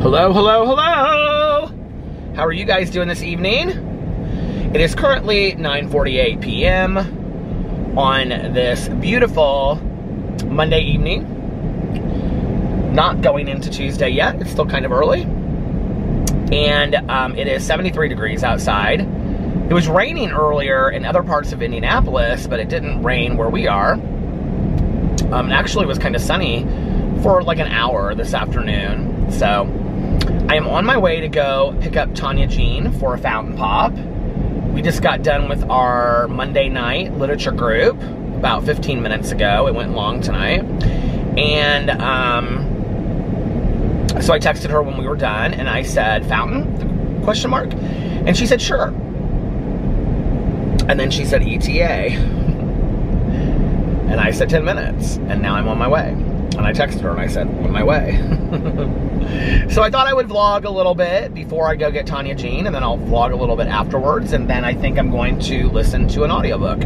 Hello, hello, hello! How are you guys doing this evening? It is currently 9:48 p.m. on this beautiful Monday evening. Not going into Tuesday yet, it's still kind of early. And it is 73 degrees outside. It was raining earlier in other parts of Indianapolis, but it didn't rain where we are. Actually, it was kind of sunny for like an hour this afternoon. So I am on my way to go pick up Tanya Jean for a fountain pop. We just got done with our Monday night literature group about 15 minutes ago. It went long tonight. And so I texted her when we were done and I said, fountain? Question mark? And she said, sure. And then she said, ETA. And I said 10 minutes. And now I'm on my way. And I texted her and I said, on my way. So I thought I would vlog a little bit before I go get Tanya Jean, and then I'll vlog a little bit afterwards, and then I think I'm going to listen to an audiobook.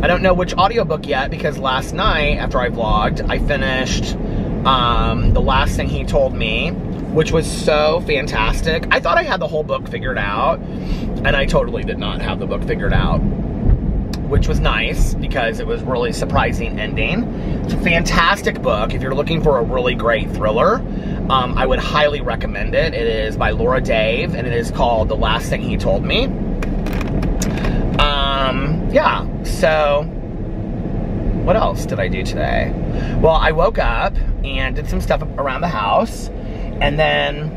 I don't know which audiobook yet, because last night, after I vlogged, I finished The Last Thing He Told Me, which was so fantastic. I thought I had the whole book figured out, and I totally did not have the book figured out, which was nice because it was really surprising ending. It's a fantastic book. If you're looking for a really great thriller, I would highly recommend it. It is by Laura Dave, and it is called The Last Thing He Told Me. Yeah, so what else did I do today? Well, I woke up and did some stuff around the house, and then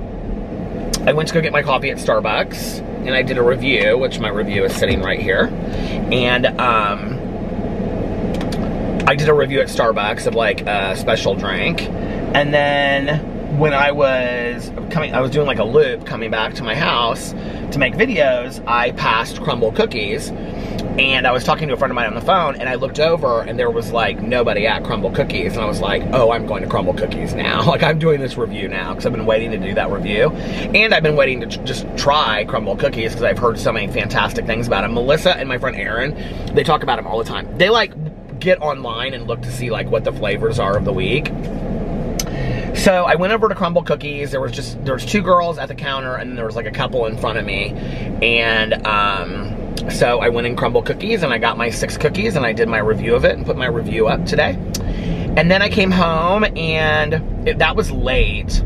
I went to go get my coffee at Starbucks, and I did a review, which my review is sitting right here. And I did a review at Starbucks of like a special drink. And then when I was doing like a loop coming back to my house to make videos, I passed Crumble Cookies. And I was talking to a friend of mine on the phone, and I looked over, and there was like nobody at Crumble Cookies, and I was like, oh, I'm going to Crumble Cookies now. Like, I'm doing this review now, because I've been waiting to do that review, and I've been waiting to just try Crumble Cookies, because I've heard so many fantastic things about them. Melissa and my friend Erin, they talk about them all the time. They like get online and look to see like what the flavors are of the week. So I went over to Crumble Cookies. There was 2 girls at the counter, and there was like a couple in front of me, and so I went in Crumble Cookies, and I got my 6 cookies, and I did my review of it and put my review up today. And then I came home, and that was late.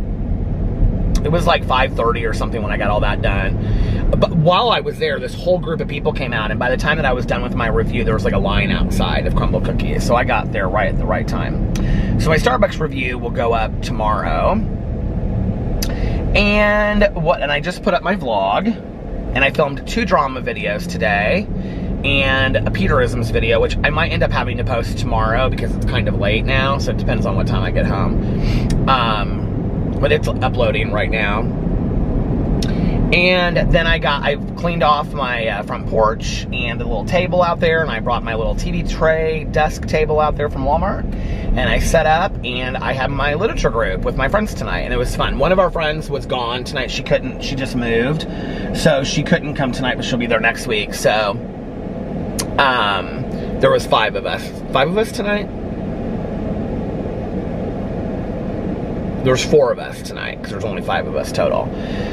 It was like 5:30 or something when I got all that done. But while I was there, this whole group of people came out, and by the time that I was done with my review, there was like a line outside of Crumble Cookies. So I got there right at the right time. So my Starbucks review will go up tomorrow. And I just put up my vlog. And I filmed 2 drama videos today, and a Peterisms video, which I might end up having to post tomorrow because it's kind of late now, so it depends on what time I get home. But it's uploading right now. And then I cleaned off my front porch and the little table out there, and I brought my little TV tray desk table out there from Walmart, and I set up, and I had my literature group with my friends tonight, and it was fun. One of our friends was gone tonight. She just moved, so she couldn't come tonight, but she'll be there next week. So there was 5 of us. 5 of us tonight? There's 4 of us tonight, because there's only 5 of us total.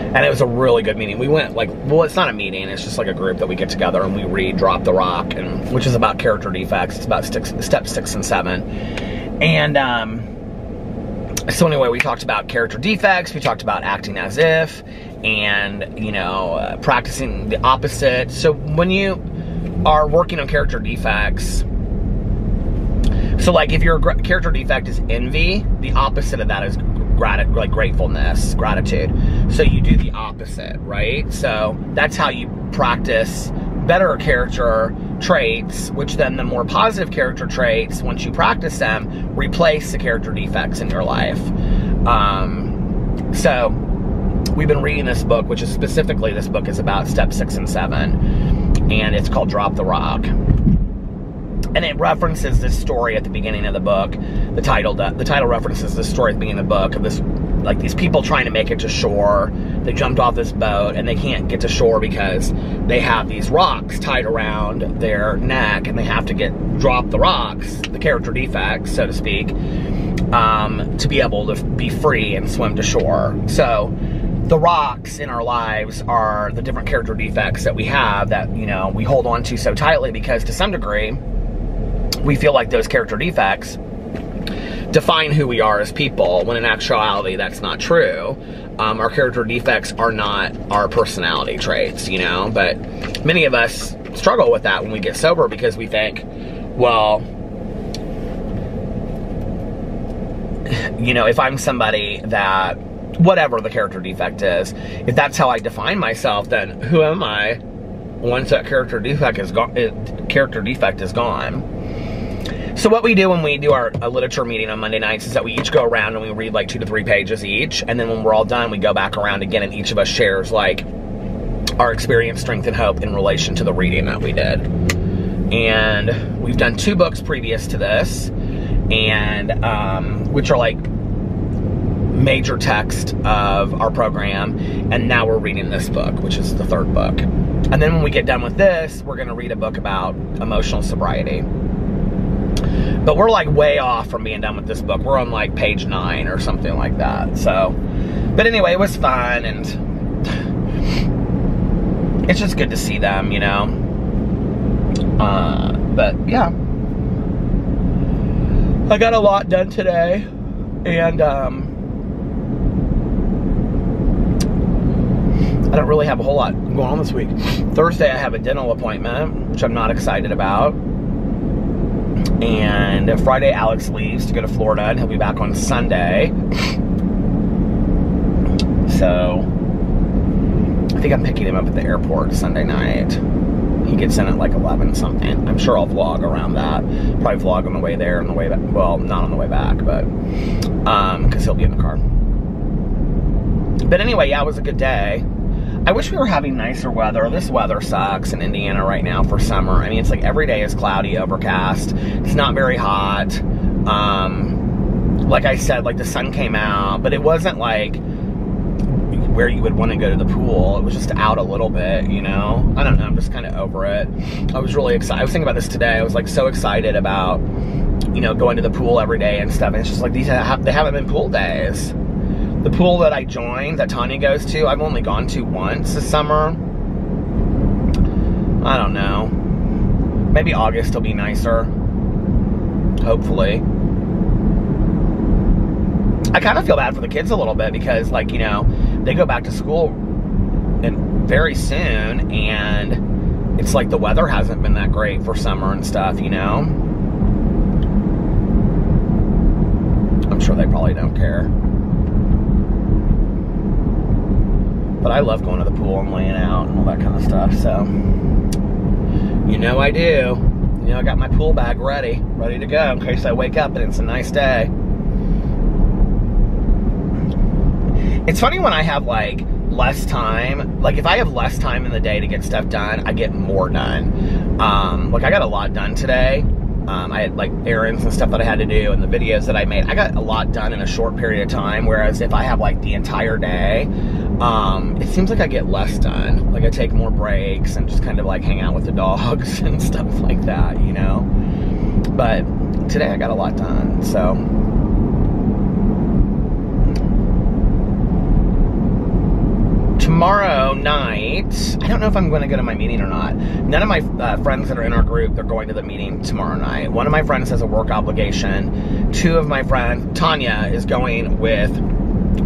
And it was a really good meeting. We went like, well, it's not a meeting, it's just like a group that we get together and we read Drop the Rock, which is about character defects. It's about steps 6 and 7. And so anyway, we talked about character defects, we talked about acting as if, and, you know, practicing the opposite. So when you are working on character defects, so like if your character defect is envy, the opposite of that is gratefulness, gratitude. So you do the opposite, right? So that's how you practice better character traits, which then the more positive character traits, once you practice them, replace the character defects in your life. So we've been reading this book, which is specifically, this book is about step 6 and 7, and it's called Drop the Rock. And it references this story at the beginning of the book. The title references this story at the beginning of the book of this, like, these people trying to make it to shore. They jumped off this boat and they can't get to shore because they have these rocks tied around their neck, and they have to drop the rocks, the character defects, so to speak. to be able to be free and swim to shore. So the rocks in our lives are the different character defects that we have that, you know, we hold on to so tightly because to some degree, we feel like those character defects define who we are as people, when in actuality, that's not true. Our character defects are not our personality traits, you know, but many of us struggle with that when we get sober because we think, well, you know, if I'm somebody that, whatever the character defect is, if that's how I define myself, then who am I once that character defect is gone? So what we do when we do our literature meeting on Monday nights is that we each go around and we read like 2 to 3 pages each, and then when we're all done, we go back around again and each of us shares like our experience, strength, and hope in relation to the reading that we did. And we've done 2 books previous to this, and which are like major text of our program, and now we're reading this book, which is the 3rd book. And then when we get done with this, we're gonna read a book about emotional sobriety. But we're like way off from being done with this book. We're on like page 9 or something like that. So, but anyway, it was fun, and it's just good to see them, you know. But yeah, I got a lot done today, and I don't really have a whole lot going on this week. Thursday I have a dental appointment, which I'm not excited about. And Friday Alex leaves to go to Florida, and he'll be back on Sunday. So I think I'm picking him up at the airport Sunday night. He gets in at like 11 something. I'm sure I'll vlog around that. Probably vlog on the way there and the way back. Well, not on the way back, but because he'll be in the car. But anyway, yeah, it was a good day. I wish we were having nicer weather. This weather sucks in Indiana right now for summer. I mean, it's like every day is cloudy, overcast. It's not very hot. Like I said, like the sun came out, but it wasn't like where you would want to go to the pool. It was just out a little bit, you know? I don't know, I'm just kind of over it. I was really excited. I was thinking about this today. I was like so excited about, you know, going to the pool every day and stuff. And it's just like they haven't been pool days. The pool that I joined, that Tanya goes to, I've only gone to once this summer. I don't know. Maybe August will be nicer. Hopefully. I kind of feel bad for the kids a little bit because, like, you know, they go back to school very soon, and it's like the weather hasn't been that great for summer and stuff, you know? I'm sure they probably don't care. But I love going to the pool and laying out and all that kind of stuff, so. You know I do. You know, I got my pool bag ready to go in case I wake up and it's a nice day. It's funny when I have, like, less time. Like, if I have less time in the day to get stuff done, I get more done. Like, I got a lot done today. I had, like, errands and stuff that I had to do, and the videos that I made. I got a lot done in a short period of time, whereas if I have, like, the entire day, it seems like I get less done. Like, I take more breaks and just kind of, like, hang out with the dogs and stuff like that, you know? But today I got a lot done, so. Tomorrow night, I don't know if I'm going to go to my meeting or not. None of my friends that are in our group, they're going to the meeting tomorrow night. One of my friends has a work obligation. 2 of my friends, Tanya is going with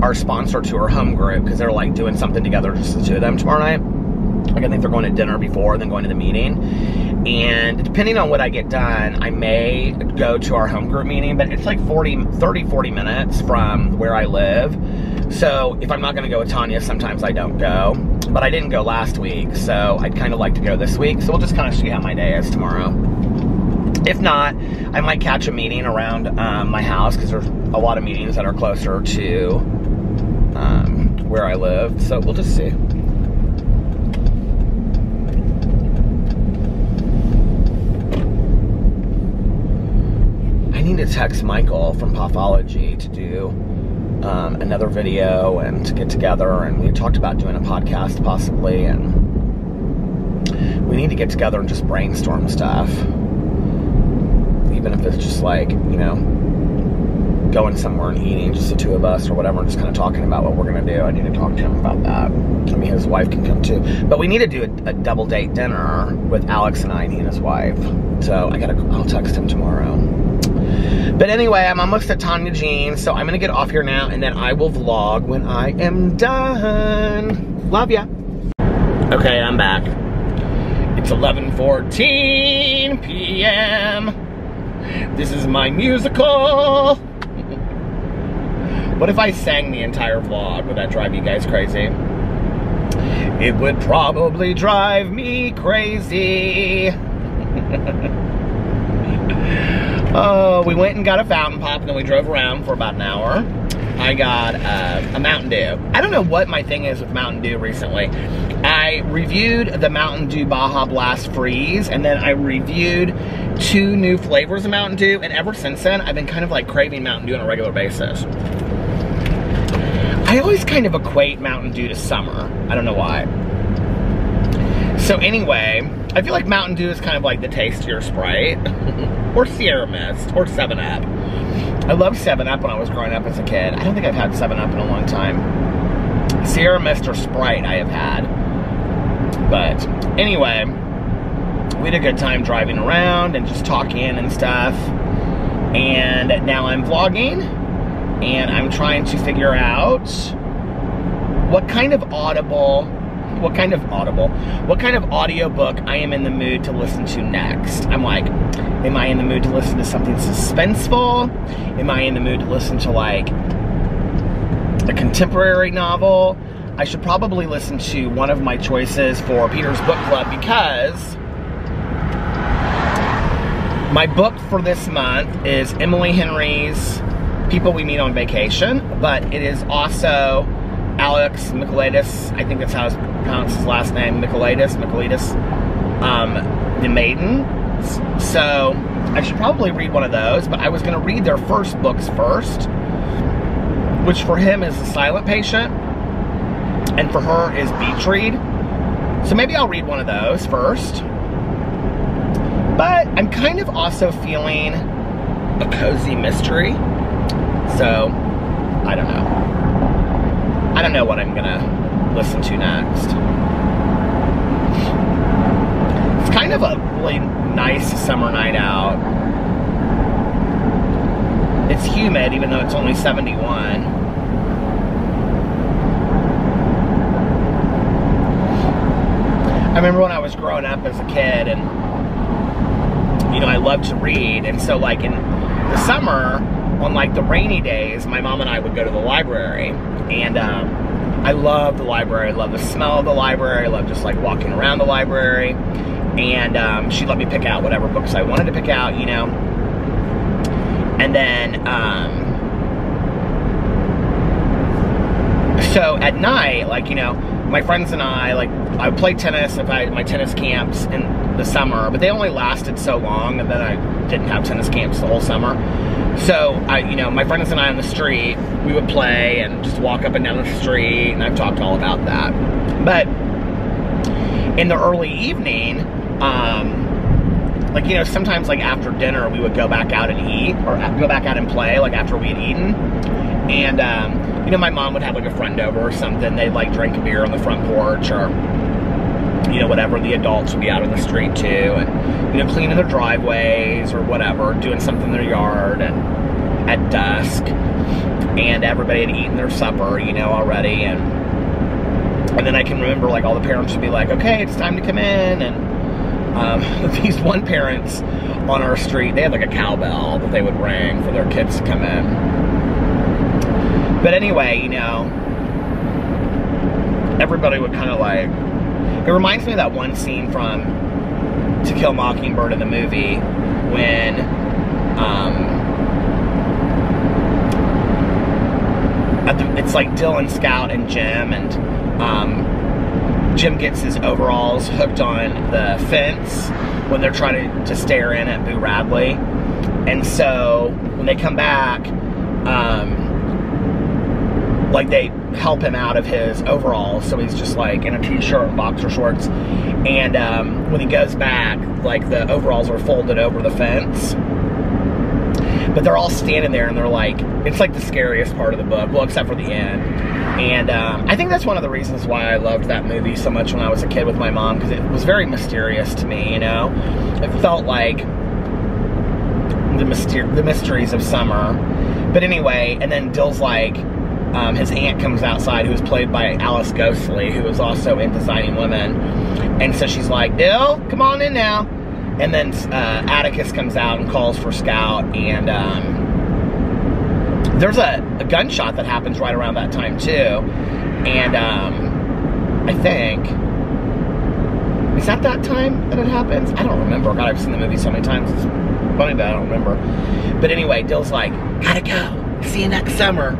our sponsor to her home group because they're like doing something together, just the 2 of them tomorrow night. Like, I think they're going to dinner before, then going to the meeting. And depending on what I get done, I may go to our home group meeting, but it's like 40 minutes from where I live. So if I'm not going to go with Tanya, sometimes I don't go. But I didn't go last week, so I'd kind of like to go this week. So we'll just kind of see how my day is tomorrow. If not, I might catch a meeting around my house because there's a lot of meetings that are closer to where I live. So we'll just see. I need to text Michael from Pathology to do another video and to get together, and we talked about doing a podcast possibly, and we need to get together and just brainstorm stuff, even if it's just like, you know, going somewhere and eating, just the two of us or whatever, and just kind of talking about what we're gonna do. I need to talk to him about that. I mean, his wife can come too. But we need to do a double date dinner with Alex and I, and he and his wife. So I'll text him tomorrow. But anyway, I'm almost at Tanya Jean, so I'm gonna get off here now, and then I will vlog when I am done. Love ya. Okay, I'm back. It's 11:14 p.m. This is my musical. What if I sang the entire vlog? Would that drive you guys crazy? It would probably drive me crazy. Oh, we went and got a fountain pop, and then we drove around for about an hour. I got a Mountain Dew. I don't know what my thing is with Mountain Dew recently. I reviewed the Mountain Dew Baja Blast Freeze, and then I reviewed 2 new flavors of Mountain Dew, and ever since then, I've been kind of like craving Mountain Dew on a regular basis. I always kind of equate Mountain Dew to summer. I don't know why. So anyway, I feel like Mountain Dew is kind of like the tastier Sprite, or Sierra Mist, or 7-Up. I loved 7-Up when I was growing up as a kid. I don't think I've had 7-Up in a long time. Sierra Mist or Sprite I have had. But anyway, we had a good time driving around and just talking and stuff. And now I'm vlogging, and I'm trying to figure out what kind of audiobook I am in the mood to listen to next. I'm like, am I in the mood to listen to something suspenseful? Am I in the mood to listen to like a contemporary novel? I should probably listen to one of my choices for Peter's book club, because my book for this month is Emily Henry's People We Meet on Vacation, but it is also Alex Michaelides, I think that's how it's pronounced his last name, Michaelides, The Maiden. So I should probably read one of those, but I was going to read their first books first, which for him is The Silent Patient, and for her is Beach Read. So maybe I'll read one of those first. But I'm kind of also feeling a cozy mystery. So, I don't know. I don't know what I'm gonna listen to next. It's kind of a really nice summer night out. It's humid, even though it's only 71. I remember when I was growing up as a kid, and you know, I loved to read, and so like in the summer, on like the rainy days, my mom and I would go to the library, and I love the library. I love the smell of the library. I love just like walking around the library, and she'd let me pick out whatever books I wanted to pick out, you know. And then so at night, like, you know, my friends and I, like, I would play tennis if I had my tennis camps in the summer, but they only lasted so long, and then I didn't have tennis camps the whole summer. So, you know, my friends and I on the street, we would play and just walk up and down the street, and I've talked all about that. But in the early evening, like, you know, sometimes like after dinner, we would go back out and eat, or go back out and play, like after we had eaten. And, you know, my mom would have like a friend over or something. They'd like drink a beer on the front porch, or, you know, whatever. The adults would be out on the street too, and, you know, cleaning their driveways or whatever, doing something in their yard, and at dusk. And everybody had eaten their supper, you know, already. And then I can remember like all the parents would be like, okay, it's time to come in. And these one parents on our street, they had like a cowbell that they would ring for their kids to come in. But anyway, you know, everybody would kind of like, it reminds me of that one scene from To Kill a Mockingbird in the movie when it's like Dylan, Scout, and Jim, and Jim gets his overalls hooked on the fence when they're trying to stare in at Boo Radley. And so when they come back, like they help him out of his overalls, so he's just like in a t-shirt and boxer shorts. And when he goes back, like the overalls are folded over the fence. But they're all standing there and they're like, it's like the scariest part of the book, well, except for the end. And I think that's one of the reasons why I loved that movie so much when I was a kid with my mom, because it was very mysterious to me, you know? It felt like the mysteries of summer. But anyway, and then Dill's like, his aunt comes outside, who's played by Alice Ghostly, who is also in Designing Women. And so she's like, Dill, come on in now. And then Atticus comes out and calls for Scout, and there's a gunshot that happens right around that time too. And I think, is that time that it happens? I don't remember. God, I've seen the movie so many times. It's funny that I don't remember. But anyway, Dill's like, gotta go. See you next summer.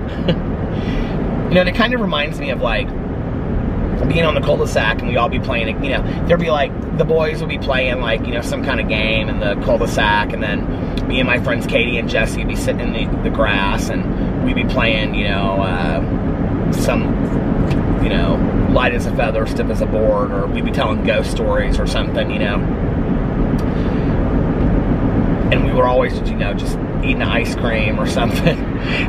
You know, and it kind of reminds me of like being on the cul-de-sac and we all be playing, you know, there'd be like, the boys would be playing like, you know, some kind of game in the cul-de-sac, and then me and my friends Katie and Jesse would be sitting in the grass, and we'd be playing, you know, some, you know, light as a feather, stiff as a board, or we'd be telling ghost stories or something, you know. And we were always, you know, just eating ice cream or something,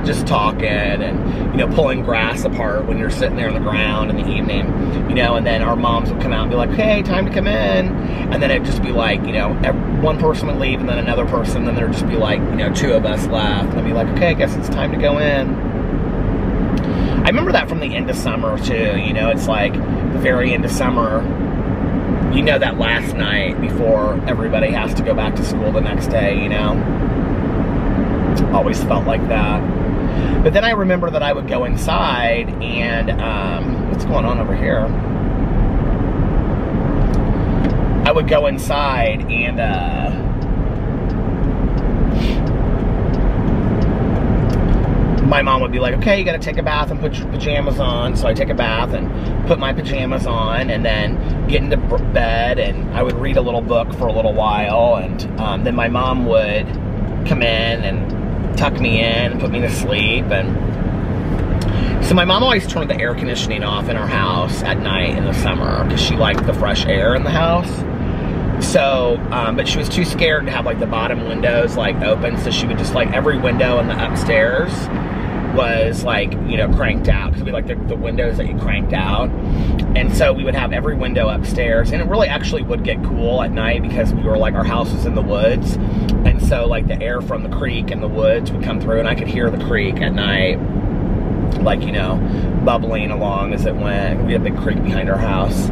just talking and, you know, pulling grass apart when you're sitting there on the ground in the evening, you know, and then our moms would come out and be like, hey, time to come in. And then it'd just be like, you know, one person would leave and then another person, and then there'd just be like, you know, 2 of us left. And I'd be like, okay, I guess it's time to go in. I remember that from the end of summer too, you know, it's like the very end of summer, you know, that last night before everybody has to go back to school the next day, you know. Always felt like that. But then I remember that I would go inside and, what's going on over here? I would go inside and, my mom would be like, okay, you gotta take a bath and put your pajamas on. So I take a bath and put my pajamas on and then get into bed, and I would read a little book for a little while, and then my mom would come in and tuck me in and put me to sleep. And so my mom always turned the air conditioning off in our house at night in the summer because she liked the fresh air in the house. So, but she was too scared to have like the bottom windows like open, so she would just like every window in the upstairs was like, you know, cranked out, because we like the windows that you cranked out. And so we would have every window upstairs, and it really actually would get cool at night because we were like, our house was in the woods, and so like the air from the creek and the woods would come through, and I could hear the creek at night, like, you know, bubbling along as it went. We had a big creek behind our house.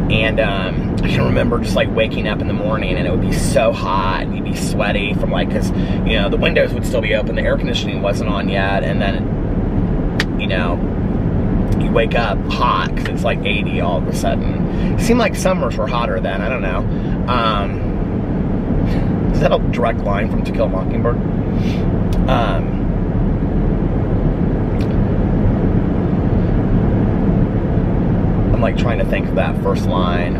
And I can remember just like waking up in the morning, and it would be so hot, and you'd be sweaty from like, because, you know, the windows would still be open, the air conditioning wasn't on yet, and then, you know, you wake up hot because it's like 80 all of a sudden. It seemed like summers were hotter then, I don't know. Is that a direct line from To Kill a Mockingbird? I'm like trying to think of that first line,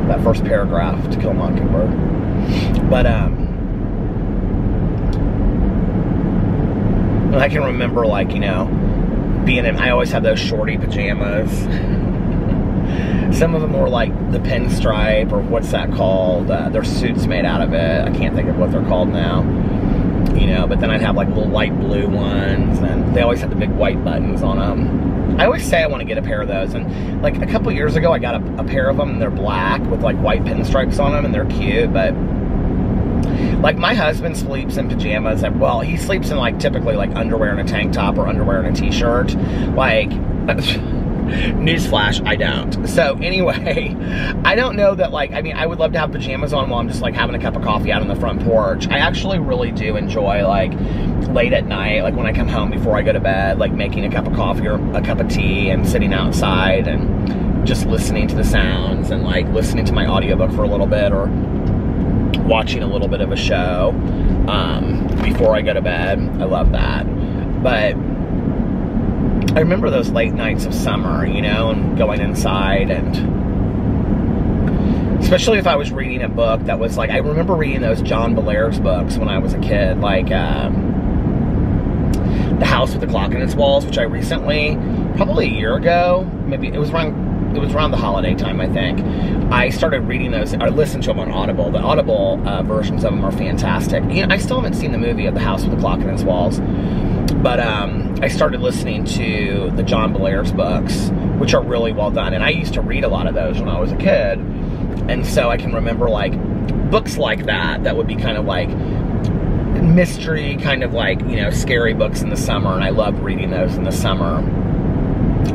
that first paragraph, To Kill a Mockingbird. But I can remember, like, you know, being in, I always had those shorty pajamas. Some of them were like the pinstripe, or what's that called? There's suits made out of it. I can't think of what they're called now. You know, but then I'd have like little light blue ones, and they always had the big white buttons on them. I always say I want to get a pair of those, and like a couple years ago I got a pair of them, and they're black with like white pinstripes on them, and they're cute. But like my husband sleeps in pajamas, and well, he sleeps in like typically like underwear and a tank top, or underwear and a t-shirt. Like, newsflash, I don't. So anyway, I don't know that, like, I mean, I would love to have pajamas on while I'm just like having a cup of coffee out on the front porch. I actually really do enjoy, like, late at night, like when I come home before I go to bed, like making a cup of coffee or a cup of tea and sitting outside and just listening to the sounds, and like listening to my audiobook for a little bit, or watching a little bit of a show before I go to bed. I love that. But I remember those late nights of summer, you know, and going inside, and especially if I was reading a book that was like, I remember reading those John Bellairs books when I was a kid, like The House with the Clock in Its Walls, which I recently, probably a year ago, maybe it was around it was around the holiday time, I think. I started reading those, or listened to them on Audible. The Audible versions of them are fantastic. You know, I still haven't seen the movie of The House with the Clock in Its Walls, but I started listening to the John Blair's books, which are really well done. And I used to read a lot of those when I was a kid, and so I can remember like books like that would be kind of like mystery, kind of like, you know, scary books in the summer, and I loved reading those in the summer.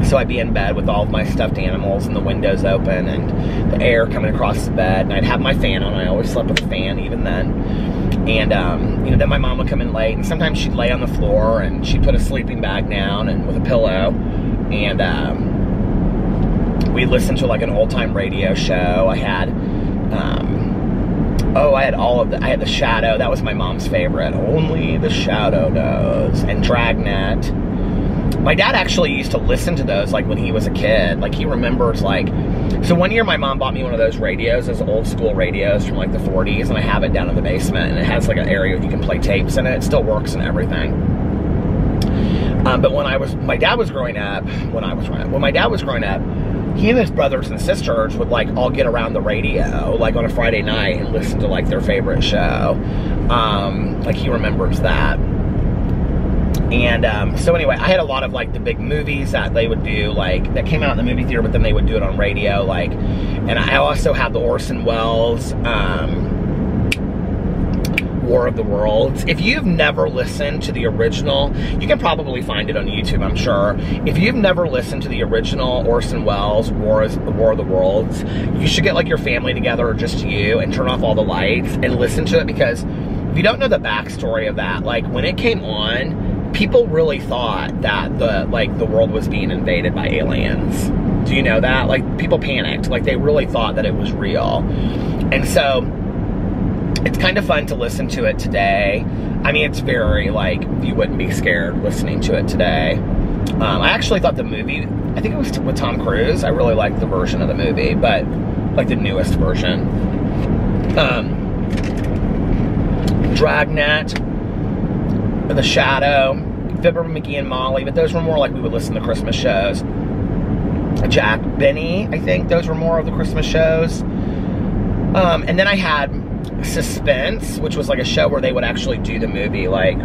So I'd be in bed with all of my stuffed animals and the windows open and the air coming across the bed, and I'd have my fan on. I always slept with a fan even then. And you know, then my mom would come in late, and sometimes she'd lay on the floor and she'd put a sleeping bag down and with a pillow, and we'd listen to like an old time radio show. I had I had The Shadow. That was my mom's favorite. Only the Shadow Knows. And Dragnet. My dad actually used to listen to those like when he was a kid. Like he remembers like, so one year my mom bought me one of those radios, those old school radios from like the 40s, and I have it down in the basement, and it has like an area where you can play tapes in it. It still works and everything. But when my dad was growing up, he and his brothers and sisters would like all get around the radio like on a Friday night and listen to like their favorite show. Like he remembers that. And so anyway, I had a lot of like the big movies that they would do, like that came out in the movie theater, but then they would do it on radio, like. And I also have the Orson Welles War of the Worlds. If you've never listened to the original, you can probably find it on YouTube, I'm sure. If you've never listened to the original Orson Welles War of the Worlds, you should get like your family together, or just you, and turn off all the lights and listen to it, because if you don't know the backstory of that, like when it came on, people really thought that the world was being invaded by aliens. Do you know that? Like people panicked. Like they really thought that it was real. And so it's kind of fun to listen to it today. I mean, it's very like, you wouldn't be scared listening to it today. I actually thought the movie, I think it was with Tom Cruise, I really liked the version of the movie, but like the newest version. Dragnet, The Shadow, Fibber McGee and Molly, but those were more like we would listen to Christmas shows. Jack Benny, I think those were more of the Christmas shows. And then I had Suspense, which was like a show where they would actually do the movie. Like,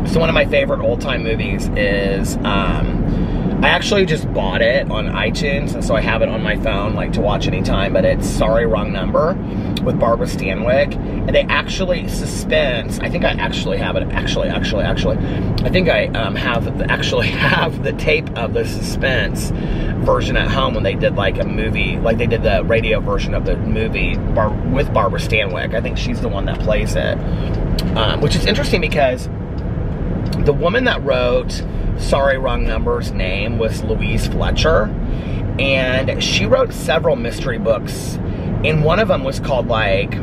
so one of my favorite old time movies is, I actually just bought it on iTunes, and so I have it on my phone, like to watch anytime, but it's Sorry Wrong Number with Barbara Stanwyck. And they actually, Suspense, I think I actually have it, I think I actually have the tape of the Suspense version at home when they did like a movie, like they did the radio version of the movie with Barbara Stanwyck. I think she's the one that plays it, which is interesting because the woman that wrote Sorry Wrong Number's name was Louise Fletcher, and she wrote several mystery books, and one of them was called like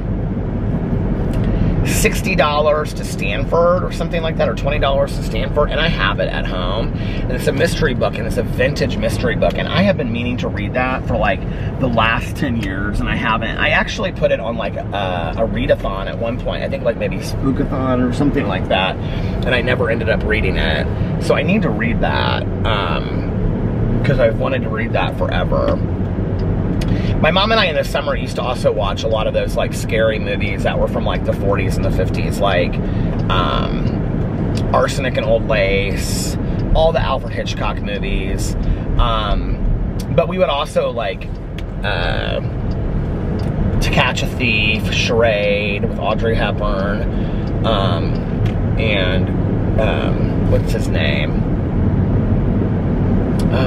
$60 to Stanford or something like that, or $20 to Stanford, and I have it at home, and it's a mystery book, and it's a vintage mystery book, and I have been meaning to read that for like the last 10 years, and I haven't. I actually put it on like a readathon at one point, I think like maybe Spookathon or something like that, and I never ended up reading it, so I need to read that, because I've wanted to read that forever. My mom and I in the summer used to also watch a lot of those like scary movies that were from like the 40s and the 50s, like Arsenic and Old Lace, all the Alfred Hitchcock movies. But we would also like To Catch a Thief, Charade with Audrey Hepburn, and what's his name?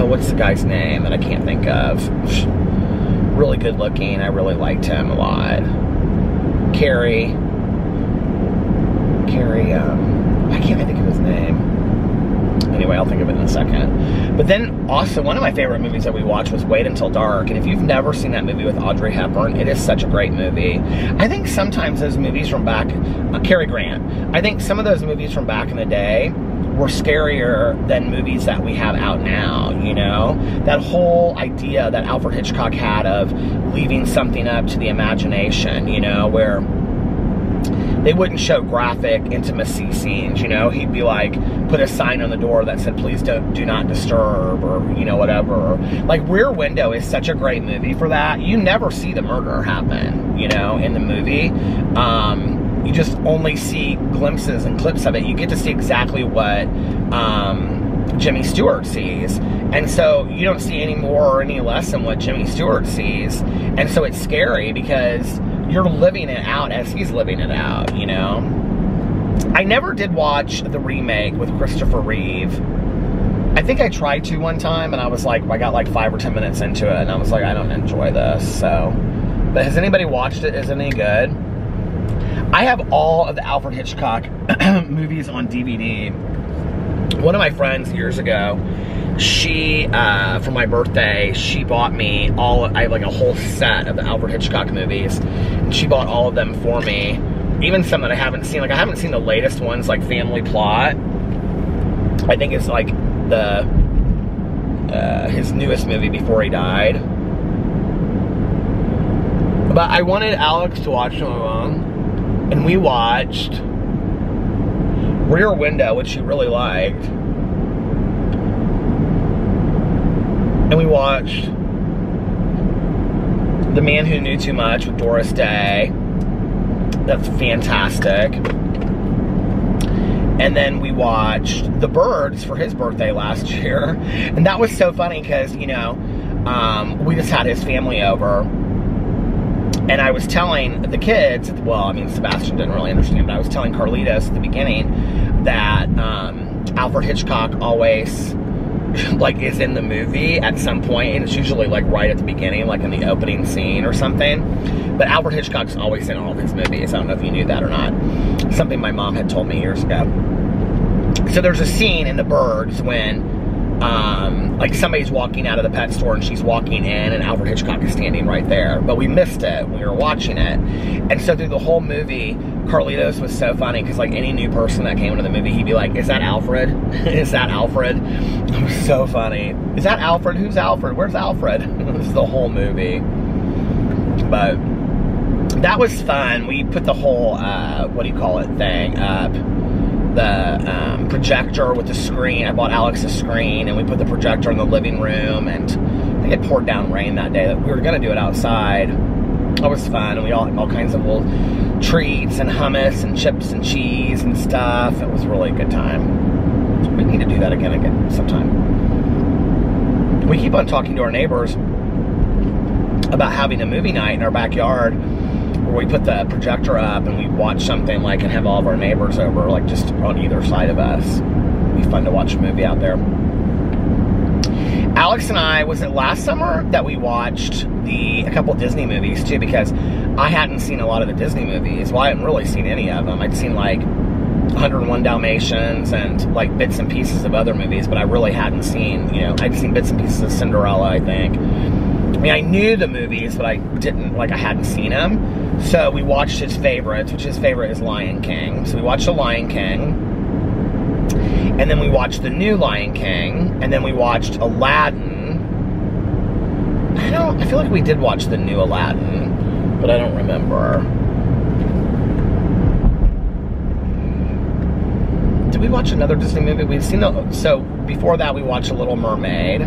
What's the guy's name that I can't think of? Really good looking. I really liked him a lot. Carrie, I can't think of his name. Anyway, I'll think of it in a second. But then also, one of my favorite movies that we watched was Wait Until Dark. And if you've never seen that movie with Audrey Hepburn, it is such a great movie. I think sometimes those movies from back, Cary Grant, I think some of those movies from back in the day were scarier than movies that we have out now, you know? That whole idea that Alfred Hitchcock had of leaving something up to the imagination, you know, where they wouldn't show graphic intimacy scenes, you know. He'd be like, put a sign on the door that said, please do not disturb, or, you know, whatever. Like, Rear Window is such a great movie for that. You never see the murder happen, you know, in the movie. You just only see glimpses and clips of it. You get to see exactly what Jimmy Stewart sees. And so you don't see any more or any less than what Jimmy Stewart sees. And so it's scary because you're living it out as he's living it out, you know? I never did watch the remake with Christopher Reeve. I think I tried to one time, and I was like, I got like 5 or 10 minutes into it, and I was like, I don't enjoy this, so. But has anybody watched it? Is it any good? I have all of the Alfred Hitchcock movies on DVD. One of my friends years ago, she, for my birthday, she bought me I have like a whole set of the Alfred Hitchcock movies. And she bought all of them for me. Even some that I haven't seen. Like, I haven't seen the latest ones, like Family Plot. I think it's like his newest movie before he died. But I wanted Alex to watch them along. And we watched Rear Window, which she really liked. And we watched The Man Who Knew Too Much with Doris Day. That's fantastic. And then we watched The Birds for his birthday last year. And that was so funny because, you know, we just had his family over. And I was telling the kids, well, I mean, Sebastian didn't really understand, but I was telling Carlitos at the beginning that Alfred Hitchcock always, like, is in the movie at some point, and it's usually, like, right at the beginning, like in the opening scene or something. But Alfred Hitchcock's always in all of his movies. I don't know if you knew that or not. Something my mom had told me years ago. So there's a scene in The Birds when like somebody's walking out of the pet store and she's walking in and Alfred Hitchcock is standing right there. But we missed it when we were watching it. And so through the whole movie, Carlitos was so funny because like any new person that came into the movie, he'd be like, is that Alfred? Is that Alfred? It was so funny. Is that Alfred? Who's Alfred? Where's Alfred? It was the whole movie. But that was fun. We put the whole, what do you call it, thing up. The projector with the screen. I bought Alex a screen, and we put the projector in the living room, and I think it poured down rain that day. We were going to do it outside. It was fun, and we all had all kinds of little treats and hummus and chips and cheese and stuff. It was really a good time. We need to do that again sometime. We keep on talking to our neighbors about having a movie night in our backyard, where we put the projector up and we watch something like and have all of our neighbors over, like just on either side of us. It'd be fun to watch a movie out there. Alex and I, was it last summer that we watched a couple Disney movies too, because I hadn't seen a lot of the Disney movies. Well, I hadn't really seen any of them. I'd seen like 101 Dalmatians and like bits and pieces of other movies, but I really hadn't seen, you know, I'd seen bits and pieces of Cinderella, I think. I mean, I knew the movies, but I didn't, like, I hadn't seen them. So we watched his favorites, which his favorite is Lion King. So we watched The Lion King. And then we watched the new Lion King. And then we watched Aladdin. I feel like we did watch the new Aladdin, but I don't remember. Did we watch another Disney movie? We've seen so before that we watched A Little Mermaid,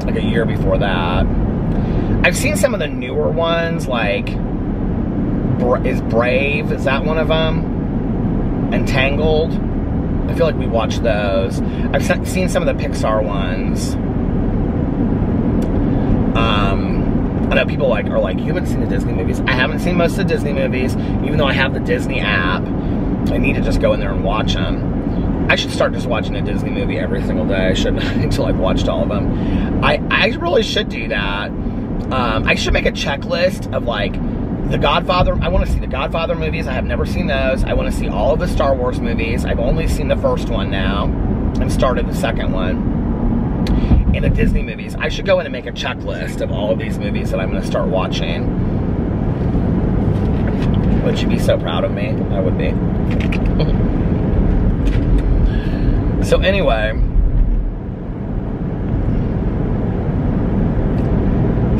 like a year before that. I've seen some of the newer ones, like, is Brave, is that one of them? Entangled. I feel like we watched those. I've seen some of the Pixar ones. I know people are like, you haven't seen the Disney movies. I haven't seen most of the Disney movies, even though I have the Disney app. I need to just go in there and watch them. I should start just watching a Disney movie every single day, shouldn't I? Until I've watched all of them. I really should do that. I should make a checklist of, like, The Godfather. I want to see the Godfather movies. I have never seen those. I want to see all of the Star Wars movies. I've only seen the first one now and started the second one. And the Disney movies. I should go in and make a checklist of all of these movies that I'm going to start watching. Would you be so proud of me? I would be. So anyway,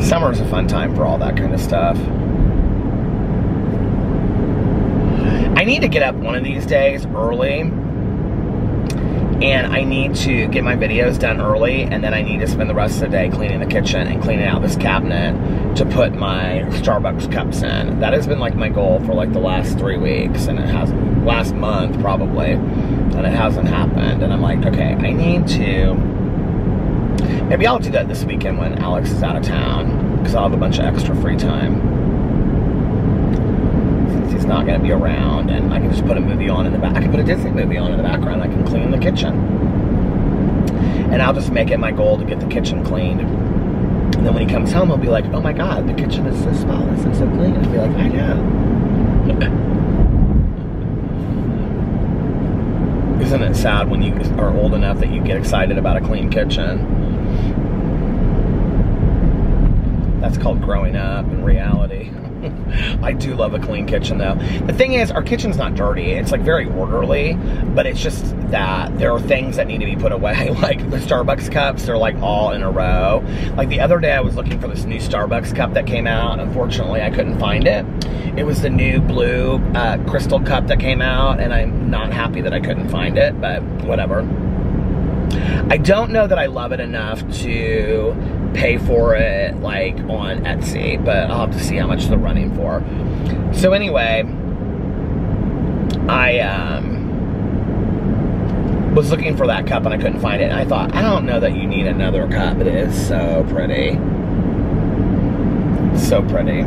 summer's a fun time for all that kind of stuff. I need to get up one of these days early, and I need to get my videos done early, and then I need to spend the rest of the day cleaning the kitchen and cleaning out this cabinet to put my Starbucks cups in. That has been like my goal for like the last 3 weeks, and it hasn't, last month probably, and it hasn't happened. And I'm like, okay, I need to, maybe I'll do that this weekend when Alex is out of town, because I'll have a bunch of extra free time. He's not going to be around, and I can just put a movie on in the back. I can put a Disney movie on in the background. I can clean the kitchen, and I'll just make it my goal to get the kitchen cleaned. And then when he comes home, he'll be like, "Oh my God, the kitchen is so spotless and so clean." And I'll be like, "I know." Isn't it sad when you are old enough that you get excited about a clean kitchen? That's called growing up in reality. I do love a clean kitchen though. The thing is, our kitchen's not dirty. It's like very orderly, but it's just that there are things that need to be put away. Like the Starbucks cups, they're like all in a row. Like the other day I was looking for this new Starbucks cup that came out, and unfortunately I couldn't find it. It was the new blue crystal cup that came out, and I'm not happy that I couldn't find it, but whatever. I don't know that I love it enough to pay for it like on Etsy, but I'll have to see how much they're running for. So anyway, I was looking for that cup and I couldn't find it, and I thought, I don't know that you need another cup. It is so pretty. So pretty.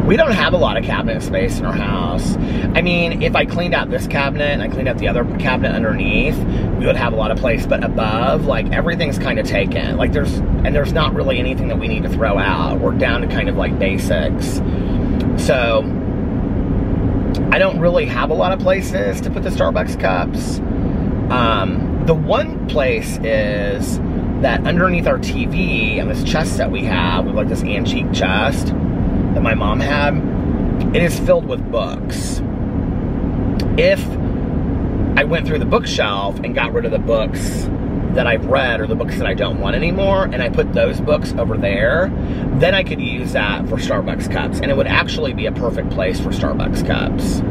We don't have a lot of cabinet space in our house. I mean, if I cleaned out this cabinet and I cleaned out the other cabinet underneath, we would have a lot of place, but above, like, everything's kind of taken. Like, there's not really anything that we need to throw out. We're down to kind of like basics. So, I don't really have a lot of places to put the Starbucks cups. The one place is that underneath our TV and this chest that we have like this antique chest that my mom had, it is filled with books. If I went through the bookshelf and got rid of the books that I've read or the books that I don't want anymore, and I put those books over there, then I could use that for Starbucks cups, and it would actually be a perfect place for Starbucks cups.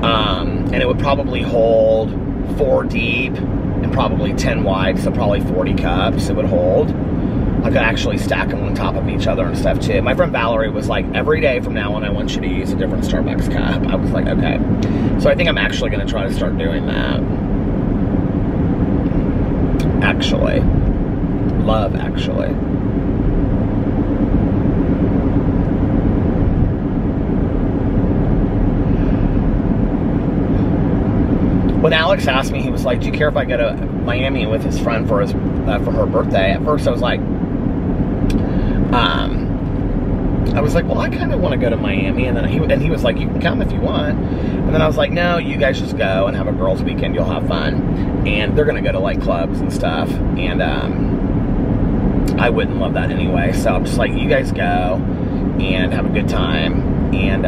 And it would probably hold 4 deep and probably 10 wide, so probably 40 cups it would hold. I could actually stack them on top of each other and stuff too. My friend Valerie was like, every day from now on I want you to use a different Starbucks cup. I was like, okay. So I think I'm actually going to try to start doing that. Actually. Love, actually. When Alex asked me, he was like, do you care if I go to Miami with his friend for her birthday? At first I was like, well, I kind of want to go to Miami, and then he was like, you can come if you want. And then I was like, no, you guys just go and have a girls' weekend. You'll have fun, and they're gonna go to like clubs and stuff, and I wouldn't love that anyway. So I'm just like, you guys go and have a good time, and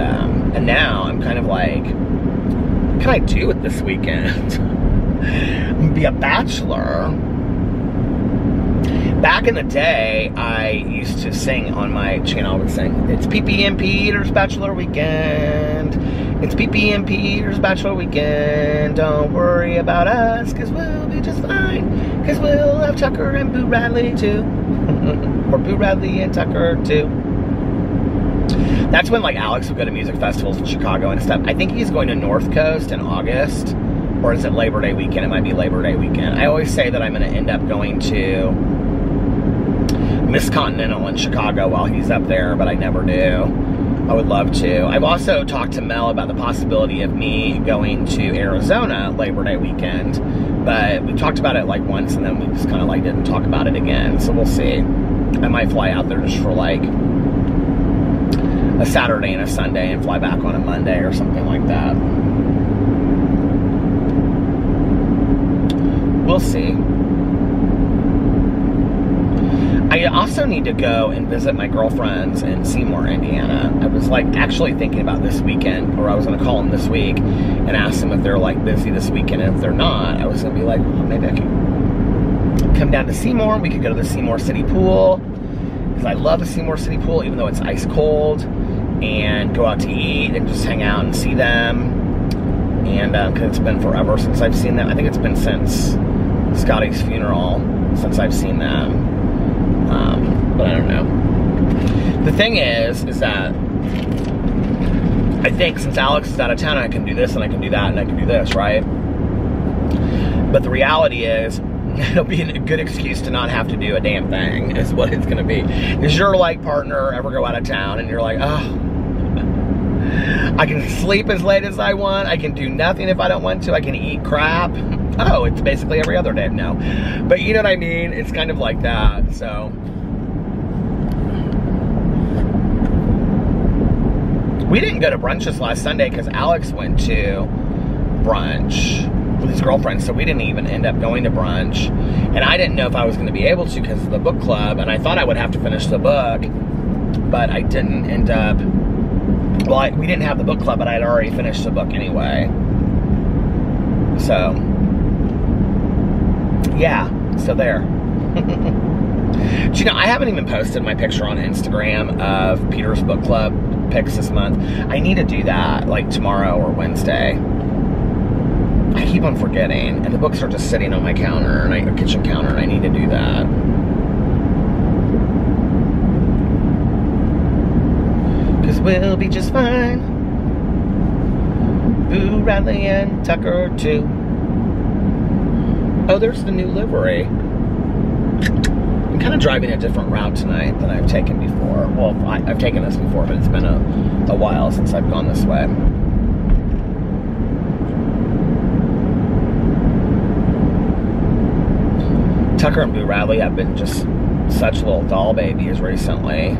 now I'm kind of like, what can I do with this weekend? Be a bachelor. Back in the day, I used to sing on my channel. I would sing, it's PP and Peter's Bachelor Weekend. It's PP and Peter's Bachelor Weekend. Don't worry about us, because we'll be just fine. Because we'll have Tucker and Boo Radley too. Or Boo Radley and Tucker too. That's when like Alex would go to music festivals in Chicago and stuff. I think he's going to North Coast in August. Or is it Labor Day weekend? It might be Labor Day weekend. I always say that I'm going to end up going to Miss Continental in Chicago while he's up there, but I never do. I would love to. I've also talked to Mel about the possibility of me going to Arizona Labor Day weekend, but we talked about it like once, and then we just kind of like didn't talk about it again, so we'll see. I might fly out there just for like a Saturday and a Sunday and fly back on a Monday or something like that. We'll see. I also need to go and visit my girlfriends in Seymour, Indiana. I was like actually thinking about this weekend, or I was going to call them this week and ask them if they're like busy this weekend, and if they're not, I was going to be like, well, maybe I could come down to Seymour. We could go to the Seymour City Pool because I love the Seymour City pool, even though it's ice cold, and go out to eat and just hang out and see them. And because it's been forever since I've seen them. I think it's been since Scotty's funeral since I've seen them. But I don't know. The thing is that I think since Alex is out of town, I can do this and I can do that and I can do this, right? But the reality is, it'll be a good excuse to not have to do a damn thing, is what it's gonna be. Does your like partner ever go out of town and you're like, oh, I can sleep as late as I want, I can do nothing if I don't want to, I can eat crap? Oh, it's basically every other day. No. But you know what I mean? It's kind of like that, so. We didn't go to brunch this last Sunday because Alex went to brunch with his girlfriend, so we didn't even end up going to brunch. And I didn't know if I was going to be able to because of the book club, and I thought I would have to finish the book, but I didn't end up. Well, we didn't have the book club, but I had already finished the book anyway. So, yeah, so there. Do you know, I haven't even posted my picture on Instagram of Peter's book club pics this month. I need to do that, like tomorrow or Wednesday. I keep on forgetting, and the books are just sitting on my counter, and a kitchen counter, and I need to do that. Cause we'll be just fine. Boo Radley and Tucker too. Oh, there's the new livery. I'm kind of driving a different route tonight than I've taken before. Well, I've taken this before, but it's been a while since I've gone this way. Tucker and Boo Radley have been just such little doll babies recently.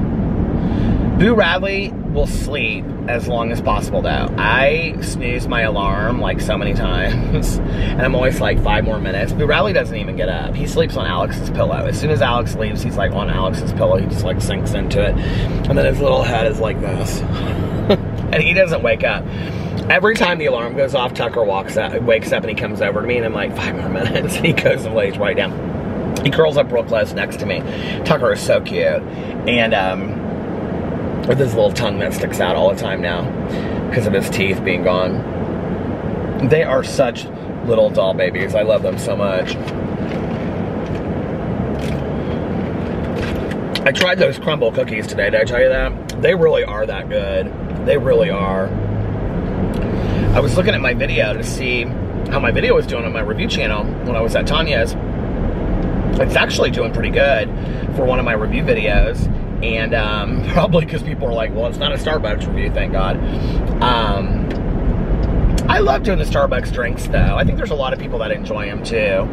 Boo Radley will sleep as long as possible though. I snooze my alarm like so many times, and I'm always like 5 more minutes. Boo Radley doesn't even get up. He sleeps on Alex's pillow. As soon as Alex leaves, he's like on Alex's pillow. He just like sinks into it, and then his little head is like this. And he doesn't wake up. Every time the alarm goes off, Tucker wakes up and he comes over to me, and I'm like, 5 more minutes, and he goes and lays right down. He curls up real close next to me. Tucker is so cute. And, with his little tongue that sticks out all the time now because of his teeth being gone. They are such little doll babies. I love them so much. I tried those crumble cookies today. Did I tell you that? They really are that good. They really are. I was looking at my video to see how my video was doing on my review channel when I was at Tanya's. It's actually doing pretty good for one of my review videos. And probably because people are like, well, it's not a Starbucks review, thank God. I love doing the Starbucks drinks, though. I think there's a lot of people that enjoy them, too.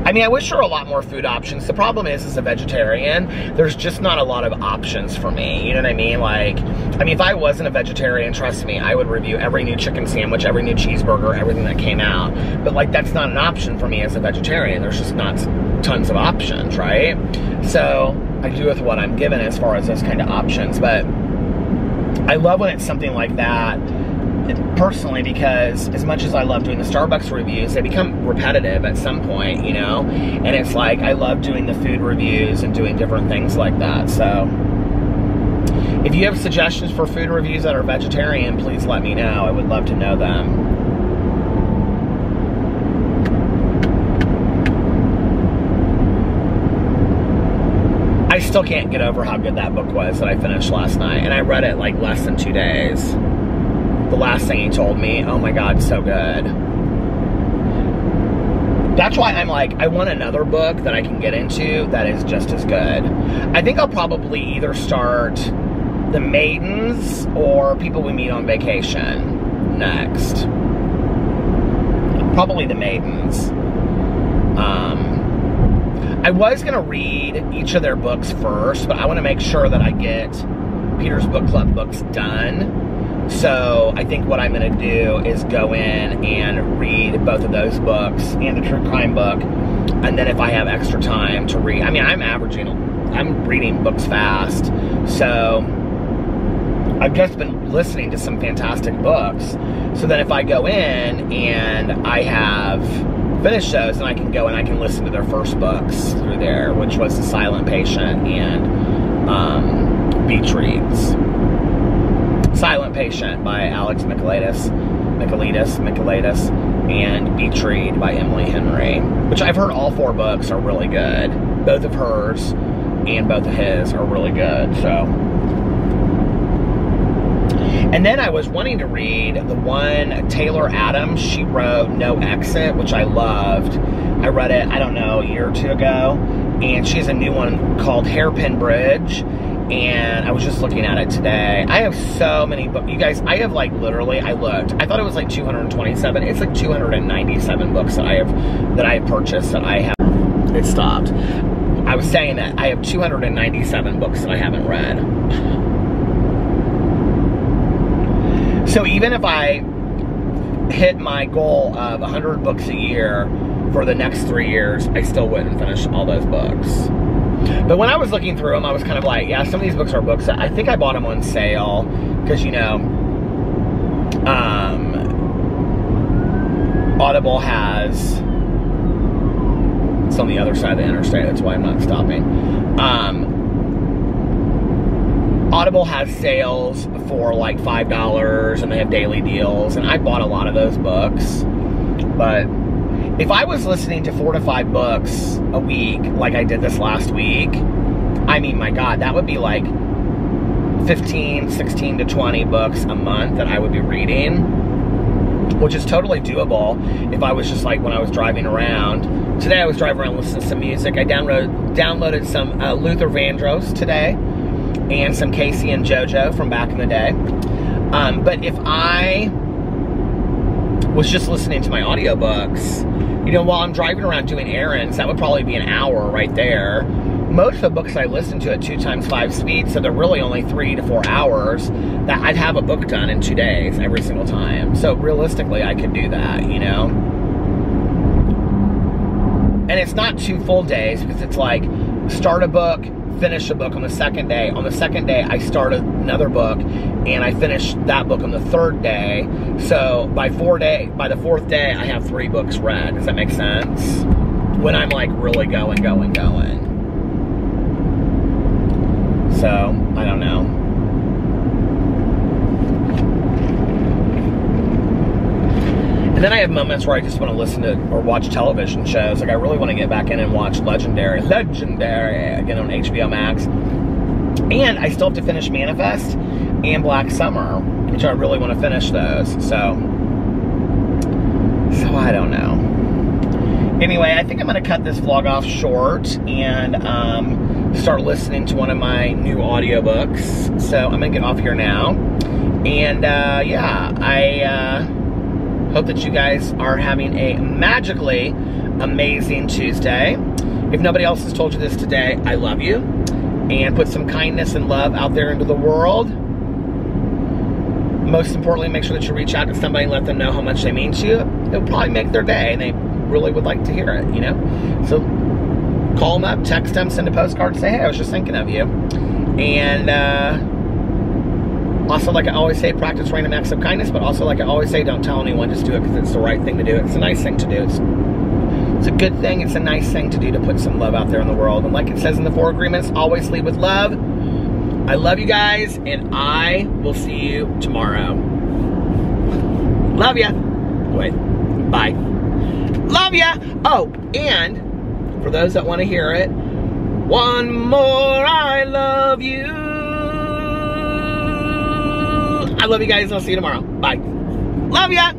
I mean, I wish there were a lot more food options. The problem is, as a vegetarian, there's just not a lot of options for me. You know what I mean? Like, I mean, if I wasn't a vegetarian, trust me, I would review every new chicken sandwich, every new cheeseburger, everything that came out. But, like, that's not an option for me as a vegetarian. There's just not tons of options, right? So I do with what I'm given as far as those kind of options, but I love when it's something like that personally, because as much as I love doing the Starbucks reviews, they become repetitive at some point, you know, and it's like I love doing the food reviews and doing different things like that. So if you have suggestions for food reviews that are vegetarian, please let me know. I would love to know them. I still can't get over how good that book was that I finished last night. And I read it like less than 2 days. The last thing he told me, oh my God, so good. That's why I'm like, I want another book that I can get into that is just as good. I think I'll probably either start The Maidens or People We Meet on Vacation next. Probably The Maidens. I was going to read each of their books first, but I want to make sure that I get Peter's Book Club books done. So I think what I'm going to do is go in and read both of those books and the true crime book. And then if I have extra time to read, I mean, I'm reading books fast. So I've just been listening to some fantastic books. So then if I go in and I have finished those, and I can go and I can listen to their first books through there, which was The Silent Patient and Beach reads. Silent Patient by Alex Michaelides, and Beach Read by Emily Henry, which I've heard all 4 books are really good. Both of hers and both of his are really good, so. And then I was wanting to read the one Taylor Adams, she wrote No Exit, which I loved. I read it, I don't know, a year or 2 ago, and she has a new one called Hairpin Bridge, and I was just looking at it today. I have so many books. You guys, I have like literally, I looked, I thought it was like 227. It's like 297 books that I have purchased that I have, it stopped. I was saying that I have 297 books that I haven't read. So even if I hit my goal of 100 books a year for the next 3 years, I still wouldn't finish all those books. But when I was looking through them, I was kind of like, yeah, some of these books are books that I think I bought them on sale because, you know, Audible has, it's on the other side of the interstate, that's why I'm not stopping. Audible has sales for like $5 and they have daily deals, and I bought a lot of those books. But if I was listening to 4 to 5 books a week like I did this last week, I mean, my God, that would be like 15, 16 to 20 books a month that I would be reading, which is totally doable if I was just like when I was driving around. Today I was driving around listening to some music. I downloaded some Luther Vandross today and some Casey and JoJo from back in the day. But if I was just listening to my audiobooks, you know, while I'm driving around doing errands, that would probably be an hour right there. Most of the books I listen to at 2 times 5 speed, so they're really only 3 to 4 hours, that I'd have a book done in 2 days every single time. So realistically, I could do that, you know? And it's not 2 full days, because it's like, start a book, finish a book on the second day. On the second day, I start another book, and I finish that book on the 3rd day. So by the 4th day, I have 3 books read. Does that make sense? When I'm like really going. So, I don't know. And then I have moments where I just want to listen to or watch television shows. Like I really want to get back in and watch Legendary again on HBO Max. And I still have to finish Manifest and Black Summer, which I really want to finish those. So I don't know. Anyway, I think I'm going to cut this vlog off short and start listening to one of my new audiobooks. So I'm going to get off here now. And yeah, I hope that you guys are having a magically amazing Tuesday. If nobody else has told you this today, I love you. And put some kindness and love out there into the world. Most importantly, make sure that you reach out to somebody and let them know how much they mean to you. It'll probably make their day, and they really would like to hear it, you know? So call them up, text them, send a postcard, say, hey, I was just thinking of you. And also, like I always say, practice random acts of kindness, but also, like I always say, don't tell anyone, just do it because it's the right thing to do. It's a nice thing to do. It's a good thing. It's a nice thing to do to put some love out there in the world. And like it says in the 4 agreements, always lead with love. I love you guys, and I will see you tomorrow. Love ya. Wait. Bye. Love ya. Oh, and for those that want to hear it, one more I love you. I love you guys, and I'll see you tomorrow. Bye. Love ya.